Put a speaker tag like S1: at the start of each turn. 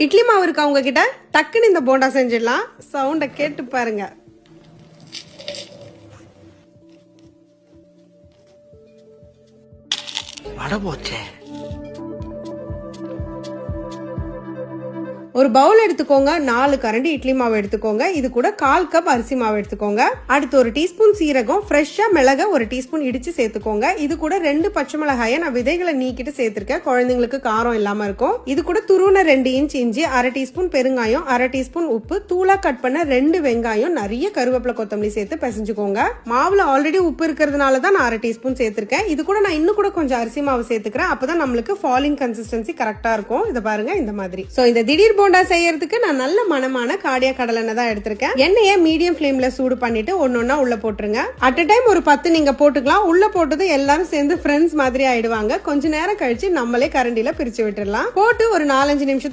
S1: இட்லி மாவு இருக்கா உங்ககிட்ட? டக்குன்னு இந்த போண்டா செஞ்சிடலாம். சவுண்ட கேட்டு பாருங்க.
S2: வடை போச்சே.
S1: ஒரு பவுல் எடுத்துக்கோங்க. 4 கரண்டி இட்லி மாவு எடுத்துக்கோங்க. இது கூட 1/4 கப் அரிசி மாவு எடுத்துக்கோங்க. அடுத்து 1 டீஸ்பூன் சீரகம், ஃப்ரெஷ்ஷா மிளக 1 டீஸ்பூன் இடிச்சு சேர்த்துக்கோங்க. இது கூட 2 பச்சை மிளகாயை நான் விதைகளை நீக்கிட்டு சேர்த்திருக்கேன். குழந்தைங்களுக்கு காரம் இல்லாம இருக்கும். இது கூட துருவன 2 இன்ச் இஞ்சி, 1/2 டீஸ்பூன் பெருங்காயம், 1/2 டீஸ்பூன் உப்பு, தூளா கட் பண்ண 2 வெங்காயம், நிறைய கருவேப்பிலை கொத்தமல்லி சேர்த்து பிசைஞ்சுக்கோங்க. மாவுல ஆல்ரெடி உப்பு இருக்கிறதுனால தான் நான் 1/2 டீஸ்பூன் சேர்த்திருக்கேன். இது கூட நான் இன்னும் கூட கொஞ்சம் அரிசி மாவு சேர்த்துக்கிறேன். அப்பதான் நம்மளுக்கு ஃபாலிங் கன்சிஸ்டன்சி கரெக்டா இருக்கும். இதை பாருங்க இந்த மாதிரி. சோ இந்த திடீர் போண்டா செய்யறதுக்கு நான் நல்ல மணமான காடியா கடலெண்ணெய் தான் எடுத்திருக்கேன். எண்ணெயை மீடியம் ஃப்ளேம்ல சூடு பண்ணிட்டு ஒன்னொன்னா உள்ள போட்டுருங்க. அட் அ டைம் ஒரு 10 நீங்க போட்டுக்கலாம். உள்ள போட்டது எல்லாரும் சேர்ந்து ஃப்ரெண்ட்ஸ் மாதிரி ஆயிடுவாங்க. கொஞ்ச நேரம் கழிச்சு நம்மளே கரண்டில பிரிச்சு விட்டுறலாம். போட்டு ஒரு 4-5 நிமிஷம்